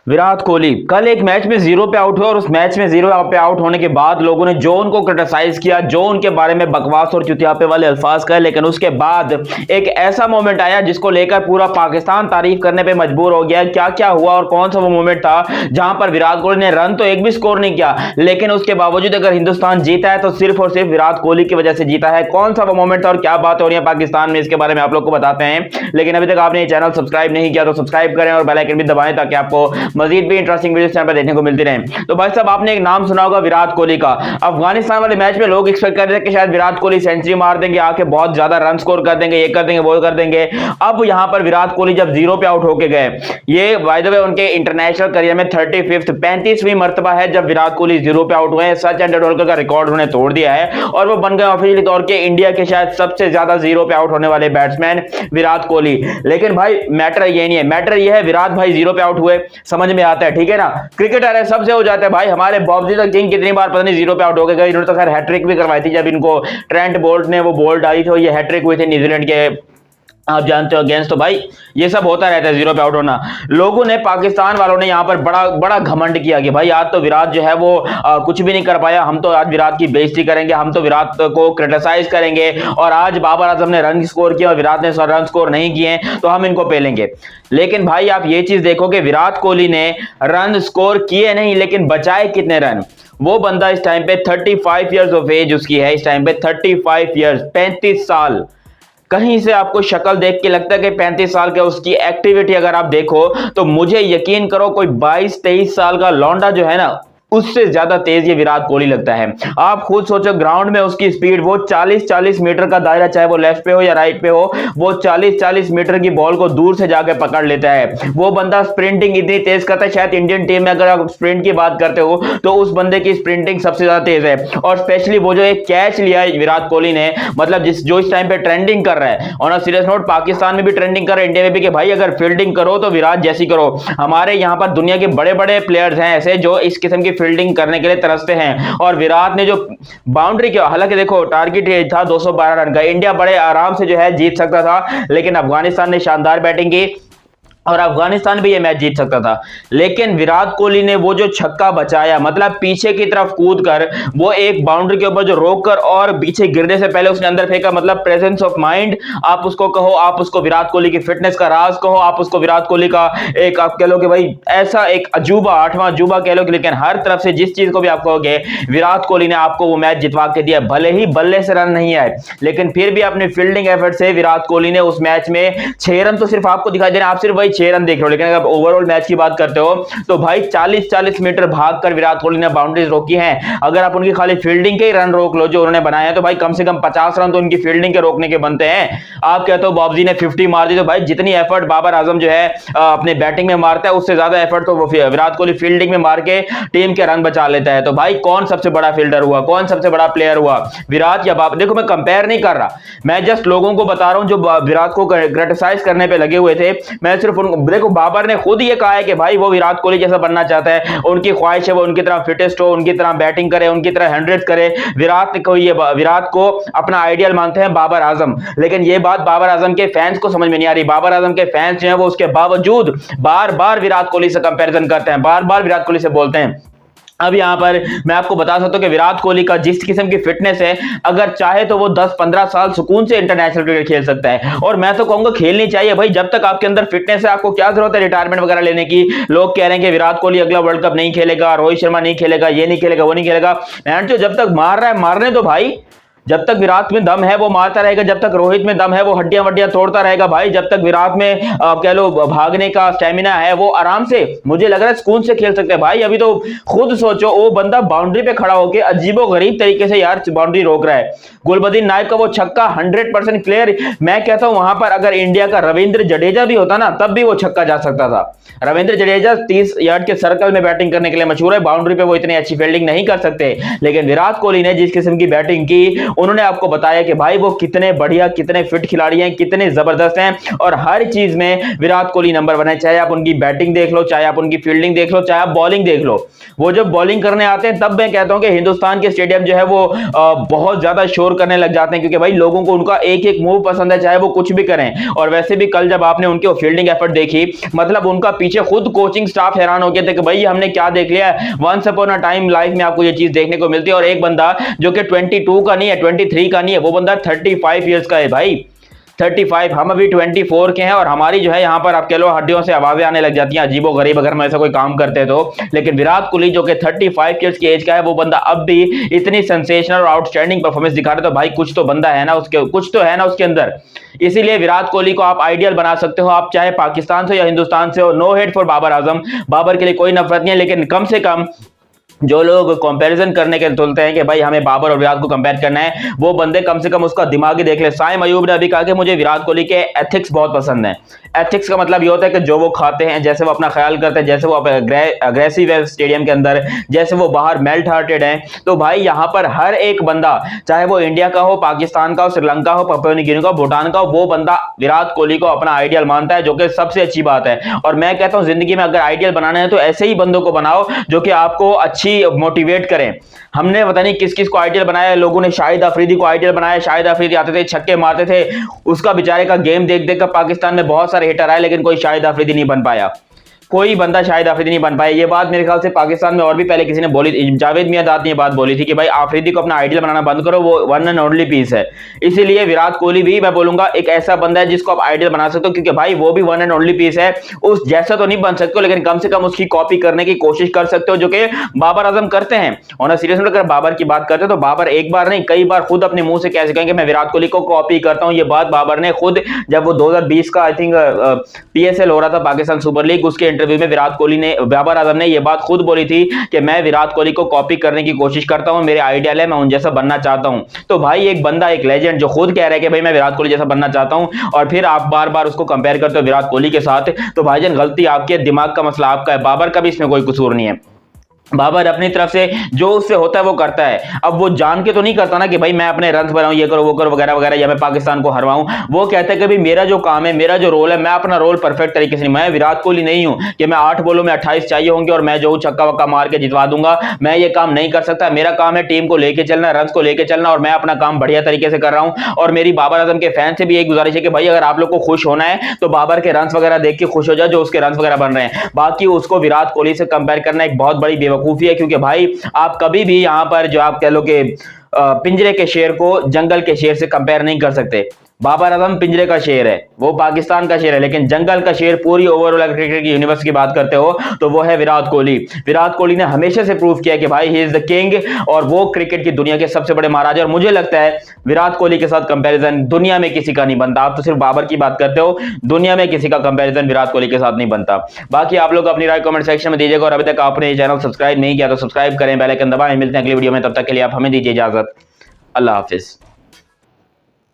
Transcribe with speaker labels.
Speaker 1: विराट कोहली कल एक मैच में जीरो पे आउट हुआ और उस मैच में जीरो पे आउट होने के बाद लोगों ने जो उनको क्रिटिसाइज किया, जो उनके बारे में बकवास और चुतियापे वाले अल्फाज कहे, लेकिन उसके बाद एक ऐसा मोमेंट आया जिसको लेकर पूरा पाकिस्तान तारीफ करने पे मजबूर हो गया। क्या क्या हुआ और कौन सा वो मोमेंट था जहां पर विराट कोहली ने रन तो एक भी स्कोर नहीं किया, लेकिन उसके बावजूद अगर हिंदुस्तान जीता है तो सिर्फ और सिर्फ विराट कोहली की वजह से जीता है। कौन सा वो मोमेंट था और क्या बात हो रही है पाकिस्तान में, इसके बारे में आप लोग को बताते हैं। लेकिन अभी तक आपने ये चैनल सब्सक्राइब नहीं किया तो सब्सक्राइब करें और बेल आइकन भी दबाएं ताकि आपको मजीद भी इंटरेस्टिंग वीडियोस चैनल पर देखने को मिलती रहे। तो भाई साहब, आपने एक नाम सुना होगा विराट कोहली का। अफगानिस्तान वाले मैच में लोग एक्सपेक्ट कर रहे थे कि शायद विराट कोहली सेंचुरी मार देंगे, आके बहुत ज्यादा रन स्कोर कर देंगे, ये कर देंगे, वो कर देंगे। अब यहां पर विराट कोहली जब जीरो पे आउट होके गए, ये बाय द वे उनके इंटरनेशनल करियर में 35वीं मर्तबा है जब विराट कोहली जीरो पे आउट हुए हैं। सचिन तेंदुलकर का रिकॉर्ड उन्होंने तोड़ दिया है और वो बन गए ऑफिशियली तौर के इंडिया के शायद सबसे ज्यादा जीरो पे आउट होने वाले बैट्समैन विराट कोहली। लेकिन भाई मैटर ये नहीं है, मैटर ये है विराट भाई जीरो पे आउट हुए, समझ में आता है, ठीक है ना। क्रिकेटर है, सबसे हो जाता है भाई। हमारे बॉबजी तक किंग कितनी बार पता नहीं जीरो पे आउट हो गए। इन्होंने तो खैर हैट्रिक भी करवाई थी जब इनको ट्रेंट बोल्ट ने वो बॉल डाली थी, ये हैट्रिक हुई थी न्यूजीलैंड के, आप जानते हो, अगेंस्ट। तो भाई ये सब होता रहता है, जीरो पे आउट होना। लोगों ने, पाकिस्तान वालों ने यहाँ पर बड़ा बड़ा घमंड किया कि भाई आज तो विराट जो है वो कुछ भी नहीं कर पाया, हम तो आज विराट की बेइज्जती करेंगे, हम तो विराट को क्रिटिसाइज करेंगे, और आज बाबर आजम ने रन स्कोर किया और विराट ने रन स्कोर नहीं किए तो हम इनको पेलेंगे। लेकिन भाई आप ये चीज देखो कि विराट कोहली ने रन स्कोर किए नहीं, लेकिन बचाए कितने रन। वो बंदा इस टाइम पे 35 ईयर्स ऑफ एज उसकी है, इस टाइम पे 35 ईयर्स, 35 साल। कहीं से आपको शक्ल देख के लगता है कि 35 साल का, उसकी एक्टिविटी अगर आप देखो तो मुझे यकीन करो कोई 22-23 साल का लौंडा जो है ना, उससे ज्यादा तेज ये विराट कोहली लगता है। आप खुद सोचो, ग्राउंड में उसकी स्पीड, वो 40-40 मीटर का दायरा, चाहे वो लेफ्ट पे हो या राइट पे हो, वो 40-40 मीटर की बॉल को दूर से जाके पकड़ लेता है। वो बंदा स्प्रिंटिंग इतनी तेज करता है, शायद इंडियन टीम में अगर आप स्प्रिंट की बात करते हो तो उस बंदे की स्प्रिंटिंग सबसे ज्यादा तेज है। और स्पेशली वो जो एक कैच लिया है विराट कोहली ने, मतलब जो इस टाइम पे ट्रेंडिंग कर रहा है, और सीरियस नोट, पाकिस्तान में भी ट्रेंडिंग कर रहा है, इंडिया में भी, कि भाई अगर फील्डिंग करो तो विराट जैसी करो। हमारे यहाँ पर दुनिया के बड़े बड़े प्लेयर्स हैं ऐसे जो इस किस्म की फील्डिंग करने के लिए तरसते हैं। और विराट ने जो बाउंड्री किया, हालांकि देखो टारगेट था 212 रन का, इंडिया बड़े आराम से जो है जीत सकता था, लेकिन अफगानिस्तान ने शानदार बैटिंग की और अफगानिस्तान भी ये मैच जीत सकता था। लेकिन विराट कोहली ने वो जो छक्का बचाया, मतलब पीछे की तरफ कूद कर, वो एक बाउंड्री के ऊपर जो रोक कर और पीछे गिरने से पहले उसने अंदर फेंका, मतलब प्रेजेंस ऑफ माइंड आप उसको कहो, आप उसको विराट कोहली की फिटनेस का राज कहो, आप उसको विराट कोहली का एक, आप कह लो कि भाई ऐसा एक अजूबा, 8वां अजूबा कह लो। लेकिन हर तरफ से जिस चीज को भी आप कहोगे, विराट कोहली ने आपको वो मैच जितवा के दिया। भले ही बल्ले से रन नहीं आए, लेकिन फिर भी अपनी फील्डिंग एफर्ट से विराट कोहली ने उस मैच में 6 रन तो सिर्फ आपको दिखाई दे रहे हैं, आप सिर्फ वही 6 रन देख रहे हो, लेकिन अगर ओवरऑल मैच की बात करते हो तो भाई 40-40 मीटर भागकर विराट कोहली ने बाउंड्रीज रोकी हैं। अगर आप उनकी खाली फील्डिंग के ही रन रोक लो जो उन्होंने बनाए हैं, तो भाई कम से कम 50 रन तो उनकी फील्डिंग के रोकने के बनते हैं। आप कहते हो बॉबजी ने 50 मार दी, तो भाई जितनी एफर्ट बाबर आजम जो है अपने बैटिंग में मारता है, उससे ज्यादा एफर्ट तो विराट कोहली फील्डिंग में मार के टीम के रन बचा लेता है। तो भाई कौन सबसे बड़ा फील्डर हुआ, कौन सबसे बड़ा प्लेयर हुआ, विराट या बाबर? देखो मैं कंपेयर नहीं कर रहा, मैं जस्ट लोगों को बता रहा हूं जो विराट को क्रिटिसाइज करने पे लगे हुए थे। मैं सिर्फ देखो, बाबर ने खुद ये कहा है कि भाई वो विराट कोहली जैसा बनना चाहता है, उनकी ख्वाहिश है वो उनकी तरह फिटेस्ट हो, उनकी तरह बैटिंग करे, उनकी तरह 100 करे। विराट को अपना आइडियल मानते हैं बाबर आजम, लेकिन ये बात बाबर आजम के फैंस को समझ में नहीं आ रही। बाबर आजम के फैंस जो हैं वो उसके बावजूद बार बार विराट कोहली से कंपैरिजन करते हैं, बार बार विराट कोहली से बोलते हैं। अब यहां पर मैं आपको बता सकता हूं कि विराट कोहली का जिस किस्म की फिटनेस है, अगर चाहे तो वो 10-15 साल सुकून से इंटरनेशनल क्रिकेट खेल सकता है। और मैं तो कहूंगा खेलनी चाहिए भाई, जब तक आपके अंदर फिटनेस है, आपको क्या जरूरत है रिटायरमेंट वगैरह लेने की। लोग कह रहे हैं कि विराट कोहली अगला वर्ल्ड कप नहीं खेलेगा, रोहित शर्मा नहीं खेलेगा, ये नहीं खेलेगा, वो नहीं खेलेगा। जो जब तक मार रहा है मारने दो भाई, जब तक विराट में दम है वो मारता रहेगा, जब तक रोहित में दम है वो हड्डियां वड्डियां तोड़ता रहेगा भाई, जब तक विराट में कह लो भागने का स्टेमिना है, वो आराम से, मुझे लग रहा है सुकून से खेल सकते हैं भाई। अभी तो खुद सोचो, वो बंदा बाउंड्री पे खड़ा होकर अजीबोगरीब तरीके से यार बाउंड्री रोक रहा है। गुलबदीन नायब का वो छक्का 100% क्लियर। मैं कहता हूं वहां पर अगर इंडिया का रविंद्र जडेजा भी होता ना, तब भी वो छक्का जा सकता था। रविंद्र जडेजा 30 यार्ड के सर्कल में बैटिंग करने के लिए मशहूर है, बाउंड्री पे वो इतनी अच्छी फील्डिंग नहीं कर सकते, लेकिन विराट कोहली ने जिस किस्म की बैटिंग की उन्होंने आपको बताया कि भाई वो कितने बढ़िया, कितने फिट खिलाड़ी हैं, कितने जबरदस्त हैं और हर चीज में विराट कोहली नंबर 1 है। चाहे आप उनकी बैटिंग देख लो, चाहे आप उनकी फील्डिंग देख लो, चाहे आप बॉलिंग देख लो। वो जब बॉलिंग करने आते हैं तब मैं कहता हूं कि हिंदुस्तान के स्टेडियम जो है वो बहुत ज्यादा शोर करने लग जाते हैं, क्योंकि भाई लोगों को उनका एक एक मूव पसंद है, चाहे वो कुछ भी करें। और वैसे भी कल जब आपने उनके फील्डिंग एफर्ट देखी, मतलब उनका पीछे खुद कोचिंग स्टाफ हैरान हो गया था कि भाई हमने क्या देख लिया है। Once upon a time life में आपको ये चीज देखने को मिलती है। और एक बंदा जो कि 22 का नहीं है, 23 का नहीं है, वो बंदा 35 ईयर्स का है भाई, 35। हम अभी 24 के हैं और हमारी जो है यहाँ पर आप कह लो हड्डियों से आवाजें आने लग जाती हैं अजीबो गरीब अगर हम ऐसा कोई काम करते तो। लेकिन विराट कोहली जो कि 35 ईयर्स की एज का है, वो बंदा अब भी इतनी सेंसेशनल और आउटस्टैंडिंग परफॉर्मेंस दिखा रहा है। तो भाई कुछ तो बंदा है ना उसके, कुछ तो है ना उसके अंदर। इसीलिए विराट कोहली को आप आइडियल बना सकते हो, आप चाहे पाकिस्तान से या हिंदुस्तान से हो। No hate for Babar Azam, Babar के लिए कोई नफरत नहीं है, लेकिन कम से कम जो लोग कंपैरिजन करने के बोलते हैं कि भाई हमें बाबर और विराट को कंपेयर करना है, वो बंदे कम से कम उसका दिमाग ही देख ले। साइम अयूब ने अभी कहा कि मुझे विराट कोहली के एथिक्स बहुत पसंद है। एथिक्स का मतलब ये होता है कि जो वो खाते हैं, जैसे वो अपना ख्याल करते हैं, जैसे वो अग्रेसिव है स्टेडियम के अंदर, जैसे वो बाहर मेल्ट हार्टेड है। तो भाई यहाँ पर हर एक बंदा, चाहे वो इंडिया का हो, पाकिस्तान का हो, श्रीलंका हो, पपुआ न्यू गिनी का, भूटान का हो, वो बंदा विराट कोहली को अपना आइडियल मानता है, जो कि सबसे अच्छी बात है। और मैं कहता हूं जिंदगी में अगर आइडियल बनाना है तो ऐसे ही बंदों को बनाओ जो कि आपको अच्छी मोटिवेट करें। हमने पता नहीं किस किस को आइडियल बनाया है, लोगों ने शाहिद अफरीदी को आइडियल बनाया। शाहिद अफरीदी आते थे, छक्के मारते थे, उसका बेचारे का गेम देख देख कर पाकिस्तान में बहुत सारे हिटर आए, लेकिन कोई शाहिद अफरीदी नहीं बन पाया। कोई बंदा शाहिद आफरीदी नहीं बन पाया। ये बात मेरे ख्याल से पाकिस्तान में और भी पहले किसी ने बोली, जावेद मियांदाद ने ये बात बोली थी कि भाई आफरीदी को अपना आइडियल बनाना बंद करो, वो वन एंड ओनली पीस है। इसीलिए विराट कोहली भी मैं बोलूंगा एक ऐसा बंदा है जिसको आप आइडियल बना सकते हो, क्योंकि भाई वो भी वन एंड ओनली पीस है। उस जैसा तो नहीं बन सकते हो, लेकिन कम से कम उसकी कॉपी करने की कोशिश कर सकते हो, जो कि बाबर आजम करते हैं। और सीरियसली अगर बाबर की बात करते हैं तो बाबर एक बार नहीं कई बार खुद अपने मुंह से कैसे कहेंगे मैं विराट कोहली को कॉपी करता हूं। ये बात बाबर ने खुद जब वो 2020 का आई थिंक पीएसएल हो रहा था, पाकिस्तान सुपर लीग, उसके इंटरव्यू में विराट कोहली ने, बाबर आजम ने ये बात खुद बोली थी कि मैं विराट कोहली को कॉपी करने की कोशिश करता हूं, मेरे आइडियल है, मैं उन जैसा बनना चाहता हूं। तो भाई एक बंदा, एक लेजेंड जो खुद कह रहा है कि भाई मैं विराट कोहली जैसा बनना चाहता हूं, और फिर आप बार बार उसको कंपेयर करते हो विराट कोहली के साथ, तो भाईजान गलती आपके, दिमाग का मसला आपका है। बाबर का भी इसमें कोई कसूर नहीं है। बाबर अपनी तरफ से जो उससे होता है वो करता है। अब वो जान के तो नहीं करता ना कि भाई मैं अपने रन बनाऊं, ये करो वो करो वगैरह वगैरह, या मैं पाकिस्तान को हरवाऊं। वो कहता है कि भाई मेरा जो काम है, मेरा जो रोल है, मैं अपना रोल परफेक्ट तरीके से, मैं विराट कोहली नहीं हूं कि मैं 8 बॉलों में 28 चाहिए होंगे और मैं जो छक्का वक्का मार के जितवा दूंगा। मैं ये काम नहीं कर सकता। मेरा काम है टीम को लेके चलना, रन को लेके चलना, और मैं अपना काम बढ़िया तरीके से कर रहा हूं। और मेरी बाबर आजम के फैन से भी एक गुजारिश है कि भाई अगर आप लोग को खुश होना है तो बाबर के रन वगैरह देख के खुश हो जाओ, जो उसके रन वगैरह बन रहे हैं। बाकी उसको विराट कोहली से कंपेयर करना एक बहुत बड़ी बेवकूफी है, क्योंकि भाई आप कभी भी यहां पर जो आप कह लो कि पिंजरे के शेर को जंगल के शेर से कंपेयर नहीं कर सकते। बाबर आजम पिंजरे का शेर है, वो पाकिस्तान का शेर है, लेकिन जंगल का शेर पूरी ओवरऑल क्रिकेट की यूनिवर्स की बात करते हो तो वो है विराट कोहली। विराट कोहली ने हमेशा से प्रूव किया कि भाई ही इज द किंग, और वो क्रिकेट की दुनिया के सबसे बड़े महाराजा। और मुझे लगता है विराट कोहली के साथ कंपैरिजन दुनिया में किसी का नहीं बनता। आप तो सिर्फ बाबर की बात करते हो, दुनिया में किसी का कंपैरिजन विराट कोहली के साथ नहीं बनता। बाकी आप लोग अपनी राय कमेंट सेक्शन में दीजिएगा, और अभी तक आपने ये चैनल सब्सक्राइब नहीं किया तो सब्सक्राइब करें, बेल आइकन दबाएं। मिलते हैं अगली वीडियो में, तब तक के लिए आप हमें दीजिए इजाजत। अल्लाह हाफिज।